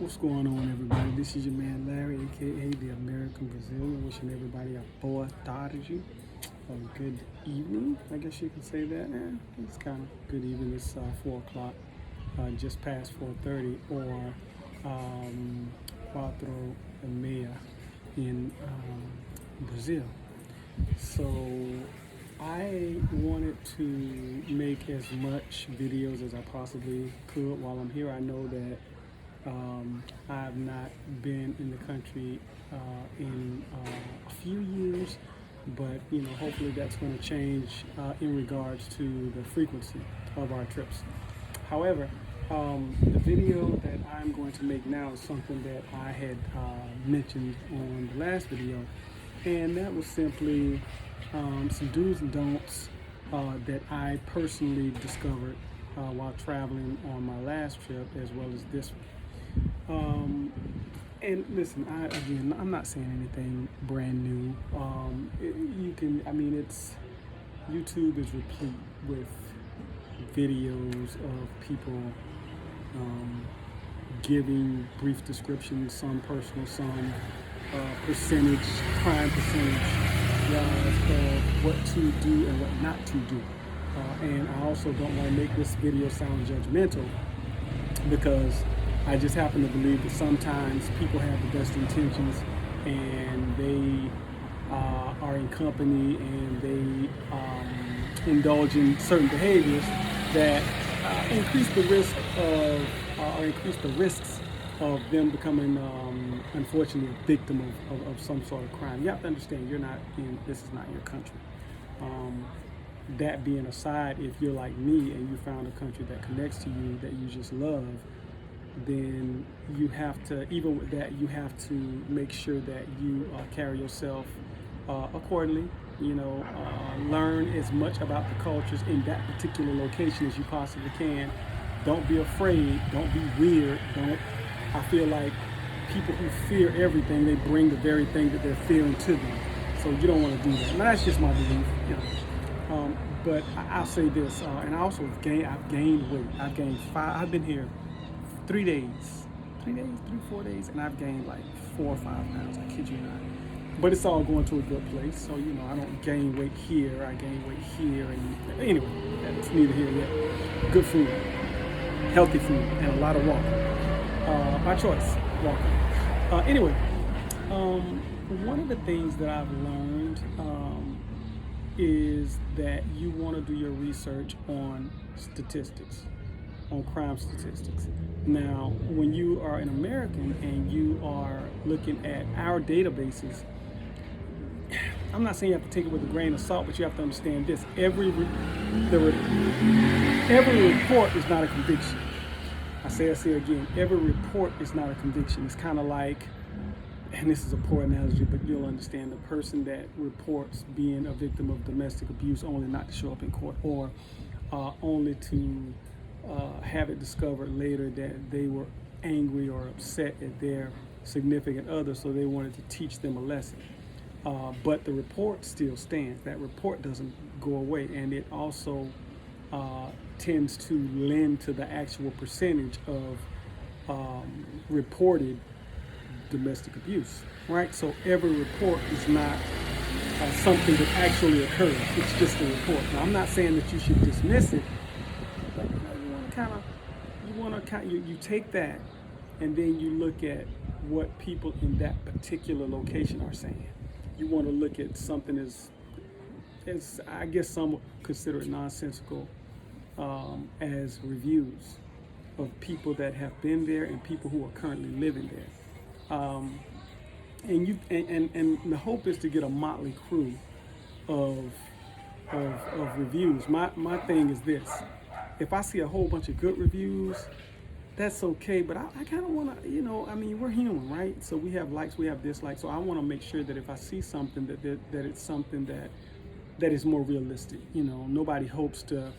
What's going on, everybody? This is your man Larry, aka the American Brazilian, wishing everybody a boa tarde, or good evening. I guess you can say that. It's kind of good evening. It's 4 o'clock, just past 4:30, or 4:30 in Brazil. So I wanted to make as much videos as I possibly could while I'm here. I know that I have not been in the country in a few years, but hopefully that's going to change in regards to the frequency of our trips. However, the video that I'm going to make now is something that I had mentioned on the last video, and that was simply some do's and don'ts that I personally discovered while traveling on my last trip as well as this one. And listen, I'm not saying anything brand new. It's YouTube is replete with videos of people giving brief descriptions, some personal, some crime percentage, of what to do and what not to do. And I also don't want to make this video sound judgmental, because I just happen to believe that sometimes people have the best intentions, and they are in company and they indulge in certain behaviors that increase the risk of or increase the risks of them becoming unfortunately a victim of some sort of crime. You have to understand, this is not your country. That being aside, if you're like me and you found a country that connects to you, that you just love, then you have to, even with that, you have to make sure that you carry yourself accordingly. Learn as much about the cultures in that particular location as you possibly can. Don't be afraid. Don't be weird. I feel like people who fear everything, they bring the very thing that they're fearing to them. So you don't want to do that. Now, that's just my belief. But I'll say this, and I also I've gained weight. I've been here 3 days, 4 days, and I've gained like 4 or 5 pounds. I kid you not. But it's all going to a good place. So I don't gain weight here. I gain weight here, and anyway, that's neither here nor there. Good food, healthy food, and a lot of walking. My choice, walking. Anyway, one of the things that I've learned is that you want to do your research on statistics, on crime statistics. Now, when you are an American and you are looking at our databases, I'm not saying you have to take it with a grain of salt, but you have to understand this: every report is not a conviction. I say again, every report is not a conviction. It's kind of like, and this is a poor analogy, but you'll understand, the person that reports being a victim of domestic abuse only not to show up in court, or only to have it discovered later that they were angry or upset at their significant other, so they wanted to teach them a lesson. But the report still stands. That report doesn't go away, and it also tends to lend to the actual percentage of reported domestic abuse, right? So every report is not something that actually occurs. It's just a report. Now, I'm not saying that you should dismiss it, but you take that, and then you look at what people in that particular location are saying. You want to look at something as I guess some would consider it nonsensical, as reviews of people that have been there and people who are currently living there. And the hope is to get a motley crew of reviews. My thing is this: if I see a whole bunch of good reviews, that's okay, but I kind of want to, we're human, right? So we have likes, we have dislikes. So I want to make sure that if I see something, that it's something that is more realistic. Nobody hopes to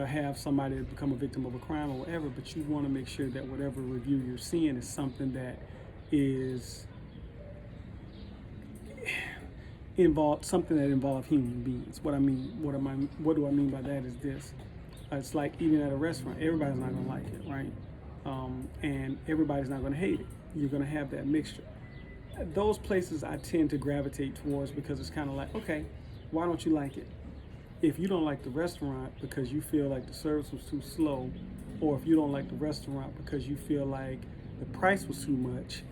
have somebody become a victim of a crime or whatever, but you want to make sure that whatever review you're seeing is something that is involves human beings. What do I mean by that is this: it's like eating at a restaurant. Everybody's not gonna like it, right? and everybody's not going to hate it. You're going to have that mixture. Those places I tend to gravitate towards because it's kind of like, okay, why don't you like it? If you don't like the restaurant because you feel like the service was too slow, or if you don't like the restaurant because you feel like the price was too much,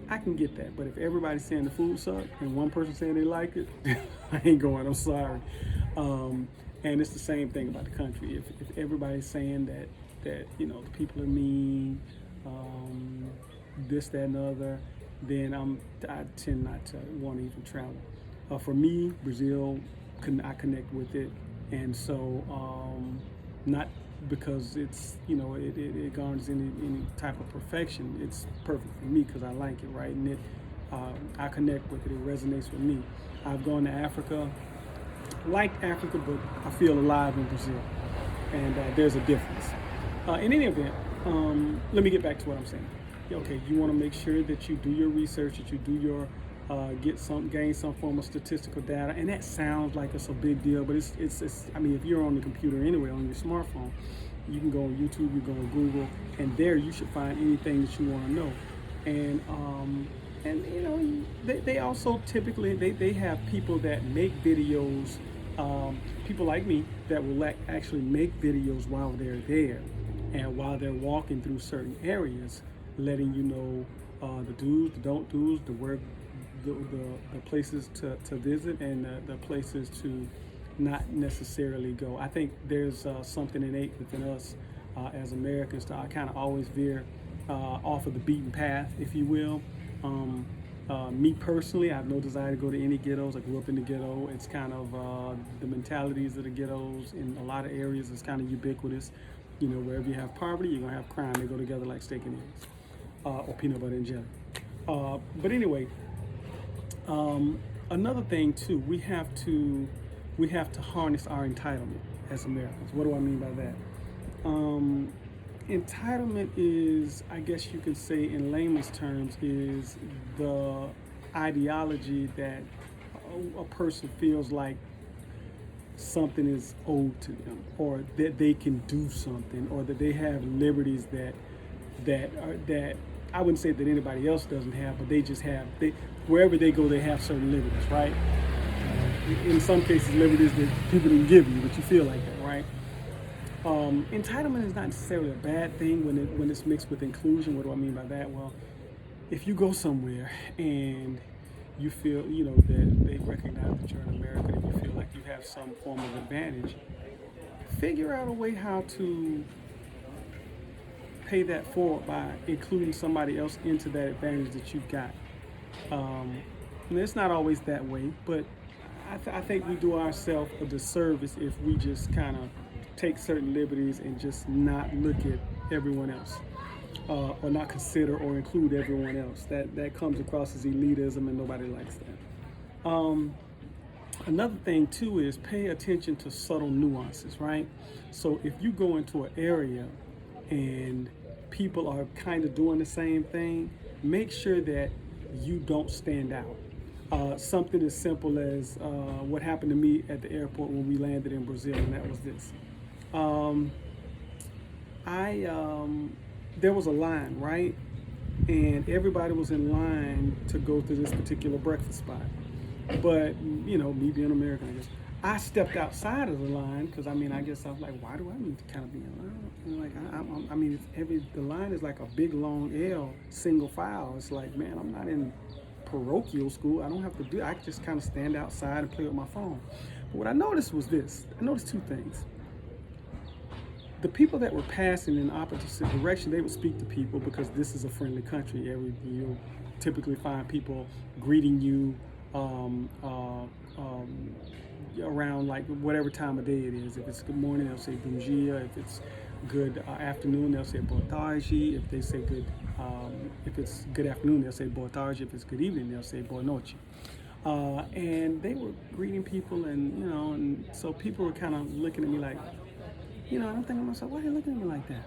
I can get that. But if everybody's saying the food sucked and one person saying they like it, I ain't going, I'm sorry. And it's the same thing about the country. If everybody's saying that you know, the people are mean, this, that, and the other, then I tend not to want to even travel. For me, Brazil, I connect with it, and so not because it's, you know, it garners any type of perfection. It's perfect for me because I like it, right? And I connect with it. It resonates with me. I've gone to Africa, liked Africa, but I feel alive in Brazil, and there's a difference. In any event, let me get back to what I'm saying. Okay, you want to make sure that you do your research, that you do your gain some form of statistical data, and that sounds like it's a big deal, but it's I mean, if you're on the computer anyway, on your smartphone, you can go on YouTube, you go on Google, and there you should find anything that you want to know. And you know, they also typically they have people that make videos, people like me that will actually make videos while they're there, and while they're walking through certain areas, letting you know the do's, the don't do's, the places to visit, and the places to not necessarily go. I think there's something innate within us as Americans to kind of always veer off of the beaten path, if you will. Me personally, I have no desire to go to any ghettos. I grew up in the ghetto. It's kind of the mentalities of the ghettos in a lot of areas is kind of ubiquitous. You know, wherever you have poverty, you're gonna have crime. They go together like steak and eggs, or peanut butter and jelly. But anyway, another thing too, we have to harness our entitlement as Americans. What do I mean by that? Entitlement is, I guess you could say in layman's terms, is the ideology that a person feels like something is owed to them, or that they can do something, or that they have liberties that I wouldn't say that anybody else doesn't have, but they just have. Wherever they go, they have certain liberties, right? In some cases, liberties that people didn't give you, but you feel like that, right? Entitlement is not necessarily a bad thing when it's mixed with inclusion. What do I mean by that? Well, if you go somewhere and you feel, you know, that they recognize that you're an American and you feel like you have some form of advantage, figure out a way how to pay that forward by including somebody else into that advantage that you've got. And it's not always that way, but I think we do ourselves a disservice if we just kind of take certain liberties and just not look at everyone else, or not consider or include everyone else. That comes across as elitism, and nobody likes that. Another thing too is pay attention to subtle nuances, right? So if you go into an area and people are kind of doing the same thing, make sure that you don't stand out. Something as simple as what happened to me at the airport when we landed in Brazil, and that was this. There was a line, right? And everybody was in line to go to this particular breakfast spot. But, you know, me being American, I guess, I stepped outside of the line because, I mean, I guess I was like, why do I need to kind of be in line? And like, I mean, the line is like a big, long L, single file. It's like, man, I'm not in parochial school. I don't have to do it. I just kind of stand outside and play with my phone. But what I noticed was this. I noticed two things. The people that were passing in the opposite direction, they would speak to people because this is a friendly country. You'll typically find people greeting you around like whatever time of day it is. If it's good morning, they'll say bom dia. If it's good afternoon, they'll say boa tarde. If they say good, if it's good afternoon, they'll say boa tarde. If it's good evening, they'll say boa noite. And they were greeting people, and you know, and so people were kind of looking at me like, you know, and I'm thinking to myself, why are they looking at me like that?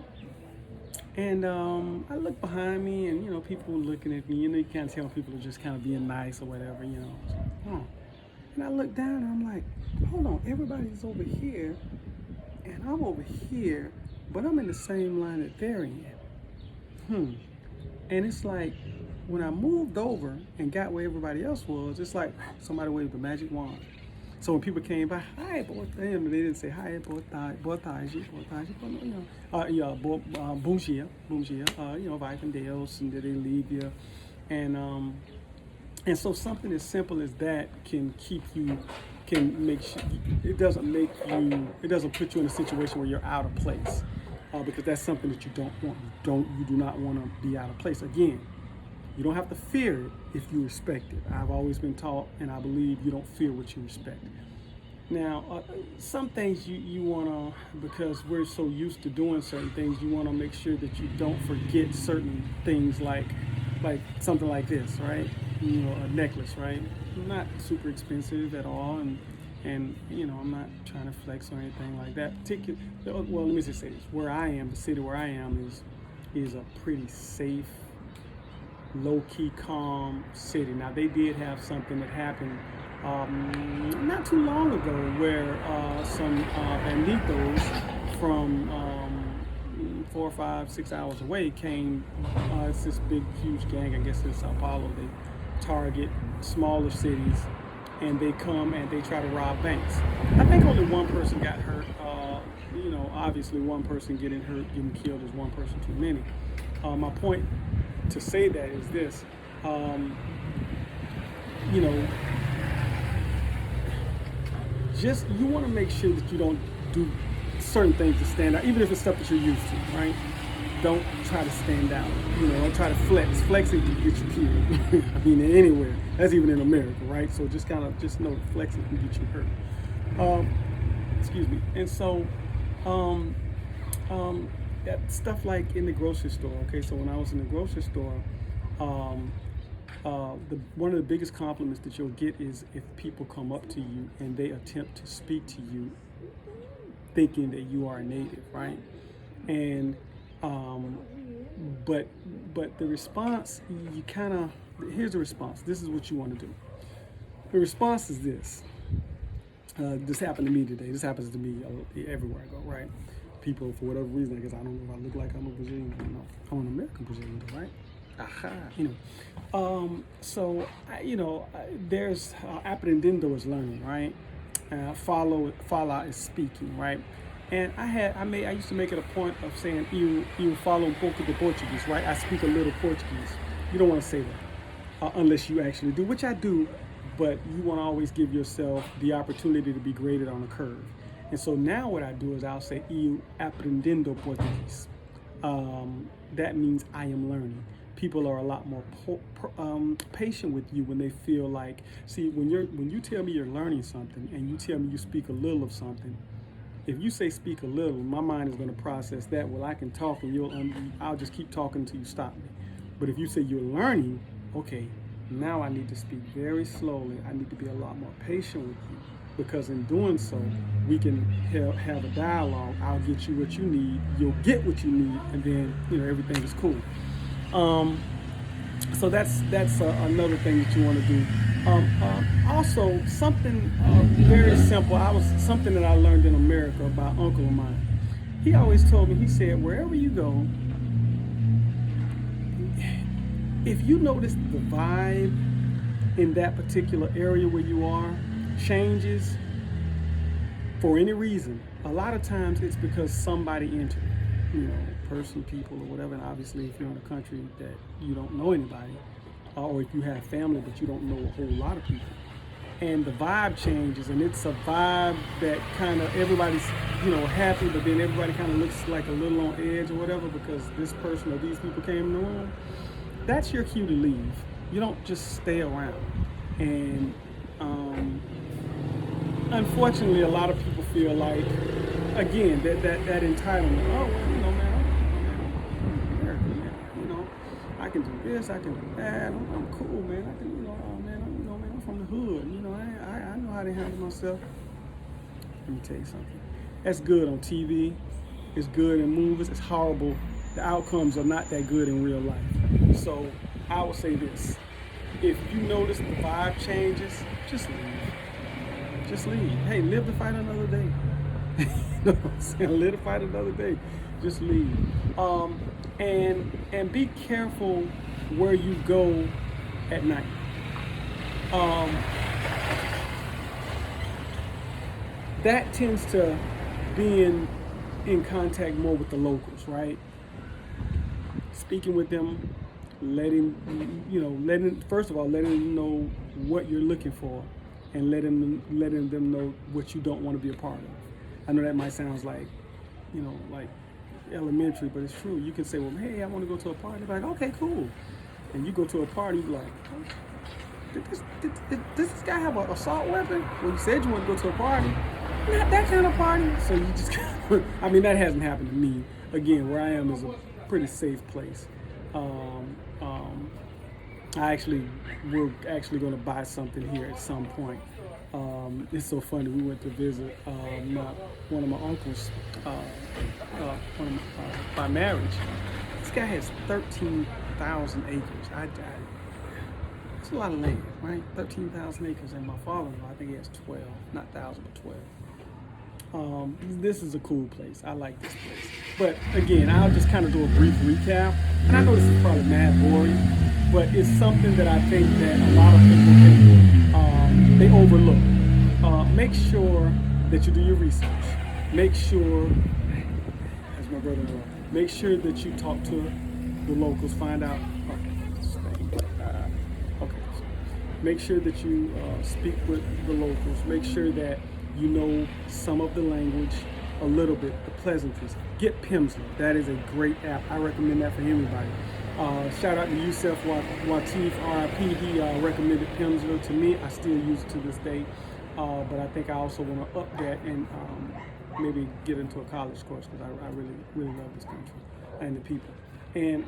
And I look behind me, and you know, people were looking at me. You know, you can't tell people are just kind of being nice or whatever, you know. So, and I look down, and I'm like, hold on, everybody's over here, and I'm over here, but I'm in the same line that they're in. hmm. And it's like when I moved over and got where everybody else was, it's like somebody waved a magic wand. So when people came by, hi, boy, they didn't say hi, boy, you know, boom dia, you know, Viking Dales, and did they leave you, and and so something as simple as that can keep you, can make sure it doesn't make you, it doesn't put you in a situation where you're out of place, because that's something that you don't want. You do not want to be out of place. Again, you don't have to fear it if you respect it. I've always been taught, and I believe you don't fear what you respect. Now, some things you want to, because we're so used to doing certain things, you want to make sure that you don't forget certain things, like something like this, right? You know, a necklace, right? Not super expensive at all, and you know, I'm not trying to flex or anything like that. Well, let me just say this: where I am, the city where I am is a pretty safe, low-key, calm city. Now, they did have something that happened not too long ago where some banditos from 4 or 5, 6 hours away came. It's this big, huge gang, I guess in Sao Paulo. They target smaller cities, and they come and they try to rob banks. I think only one person got hurt. You know, obviously one person getting hurt, getting killed is one person too many. My point to say that is this, you know, just you want to make sure that you don't do certain things to stand out, even if it's stuff that you're used to, right? Don't try to stand out. You know, don't try to flex. Flexing can get you killed. I mean, anywhere. That's even in America, right? So just kind of just know that flexing can get you hurt. Excuse me. And so, that stuff like in the grocery store. Okay, so when I was in the grocery store, one of the biggest compliments that you'll get is if people come up to you and they attempt to speak to you thinking that you are a native, right? And but the response, you kind of, here's the response. This is what you want to do. The response is this. This happened to me today. This happens to me everywhere I go, right? People, for whatever reason, I guess I don't know if I look like I'm a Brazilian. I don't know. I'm an American Brazilian, though, right? Aha, you know. There's aprendendo is learning, right? Fala is speaking, right? And I used to make it a point of saying, eu falo um pouco de Portuguese, right? I speak a little Portuguese. You don't want to say that unless you actually do, which I do, but you want to always give yourself the opportunity to be graded on a curve. And so now what I do is I'll say, eu aprendendo Portuguese. That means I am learning. People are a lot more patient with you when they feel like, see, when you tell me you're learning something and you tell me you speak a little of something, if you say speak a little, my mind is going to process that. Well, I can talk and I'll just keep talking until you stop me. But if you say you're learning, okay, now I need to speak very slowly. I need to be a lot more patient with you, because in doing so, we can have a dialogue. I'll get you what you need, you'll get what you need, and then, you know, everything is cool. So that's another thing that you want to do. Also, something very simple. Something that I learned in America about uncle of mine. He always told me. He said, wherever you go, if you notice the vibe in that particular area where you are changes for any reason, a lot of times it's because somebody entered. You know, person, people, or whatever. And obviously, if you're in a country that you don't know anybody, or if you have family but you don't know a whole lot of people, and the vibe changes, and it's a vibe that kind of everybody's, you know, happy, but then everybody kind of looks like a little on edge or whatever because this person or these people came in the room. That's your cue to leave. You don't just stay around. And unfortunately, a lot of people feel like, again, that entitlement. Oh, well, you know, man, I'm American, man. You know, I can do this, I can do that. I'm cool, man. I can, you know, oh, man, I'm from the hood. You know, I know how to handle myself. Let me tell you something. That's good on TV. It's good in movies. It's horrible. The outcomes are not that good in real life. So I will say this. If you notice the vibe changes, just leave. Just leave. Hey, live to fight another day. You know what I'm saying? Live to fight another day. Just leave. And be careful where you go at night. Um, that tends to be in contact more with the locals, right? Speaking with them, letting first of all letting them know what you're looking for, and letting them know what you don't want to be a part of. I know that might sound like elementary, but it's true. You can say, well, hey, I want to go to a party. They're like, okay, cool. And you go to a party, you're like, does this guy have an assault weapon? Well, you said you want to go to a party. Not that kind of party. So you just, I mean, that hasn't happened to me. Again, where I am is a pretty safe place. We're actually going to buy something here at some point. It's so funny. We went to visit one of my uncles by marriage. This guy has 13,000 acres. It's a lot of land, right? 13,000 acres, and my father-in-law, I think he has 12, not 1,000, but 12. This is a cool place. I like this place. But again, I'll just kind of do a brief recap. And I know this is probably mad boring, but it's something that I think that a lot of people they overlook. Make sure that you do your research. Make sure, as my brother-in-law, make sure that you talk to the locals. Find out. Make sure that you speak with the locals. Make sure that you know some of the language, a little bit, the pleasantries. Get Pimsleur. That is a great app. I recommend that for anybody. Shout out to Yusef Watif, RIP. He recommended Pimsleur to me. I still use it to this day. But I think I also want to up that and maybe get into a college course, because I really, really love this country and the people. And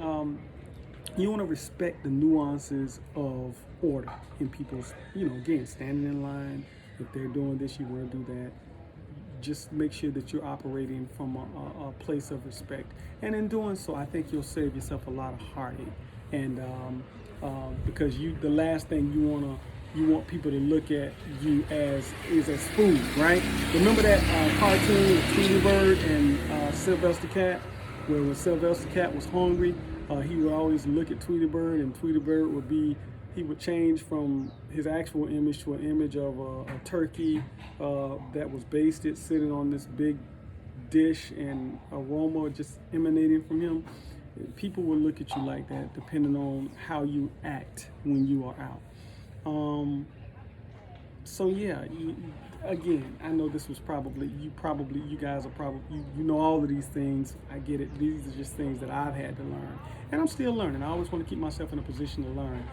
you want to respect the nuances of order in people's, again, standing in line. If they're doing this, you want to do that. Just make sure that you're operating from a place of respect. And in doing so, I think you'll save yourself a lot of heartache. And because the last thing you want people to look at you as food, right? Remember that cartoon with Tweety Bird and Sylvester Cat, where when Sylvester Cat was hungry, he would always look at Tweety Bird, and Tweety Bird he would change from his actual image to an image of a turkey that was basted, sitting on this big dish, and aroma just emanating from him. People will look at you like that depending on how you act when you are out. So yeah, again, I know this was you guys are probably, you know all of these things. I get it. These are just things that I've had to learn, and I'm still learning. I always want to keep myself in a position to learn.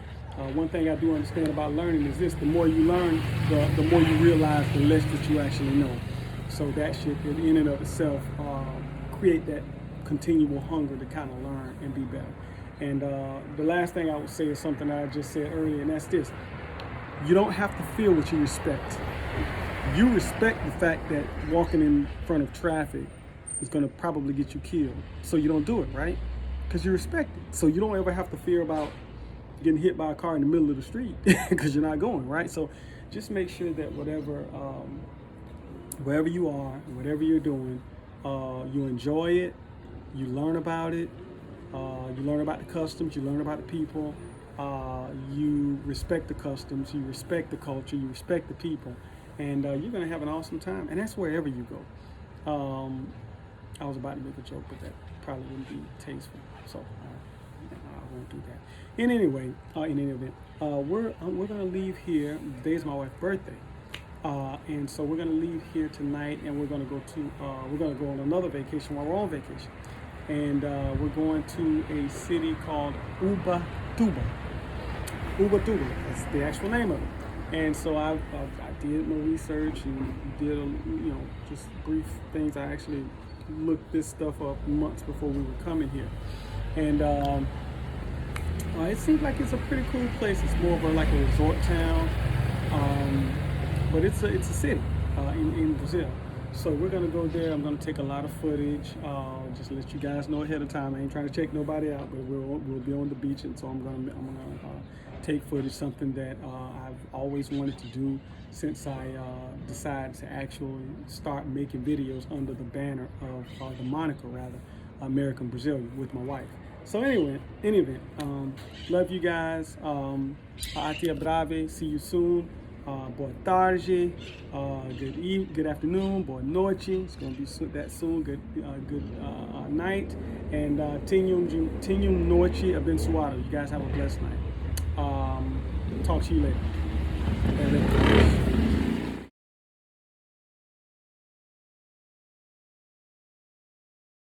One thing I do understand about learning is this: the more you learn, the more you realize, the less that you actually know. So that should, in and of itself, create that continual hunger to kind of learn and be better. And the last thing I would say is something I just said earlier, and that's this: you don't have to feel what you respect. You respect the fact that walking in front of traffic is going to probably get you killed, so you don't do it, right? Because you respect it. So you don't ever have to fear about getting hit by a car in the middle of the street because you're not going, right? So just make sure that wherever you are and whatever you're doing, you enjoy it, you learn about it, you learn about the customs, you learn about the people, you respect the customs, you respect the culture, you respect the people, and you're going to have an awesome time. And that's wherever you go. I was about to make a joke, but that probably wouldn't be tasteful, so I won't do that. In any event, we're going to leave here. Today's my wife's birthday, and so we're going to leave here tonight, and we're going to go on another vacation while we're on vacation, and we're going to a city called Ubatuba. Ubatuba, that's the actual name of it. And so I did my research and did just brief things. I actually looked this stuff up months before we were coming here, and it seems like it's a pretty cool place. It's more of like a resort town, but it's a city in Brazil. So we're gonna go there. I'm gonna take a lot of footage. Just to let you guys know ahead of time. I ain't trying to check nobody out, but we'll be on the beach, and so I'm gonna take footage. Something that I've always wanted to do since I decided to actually start making videos under the banner of the moniker rather American Brazilian with my wife. So anyway, in event, love you guys. Até breve. See you soon. Boa tarde. Good afternoon. Boa noite. It's gonna be that soon. Good night. And tenham noite abençoada. You guys have a blessed night. Talk to you later.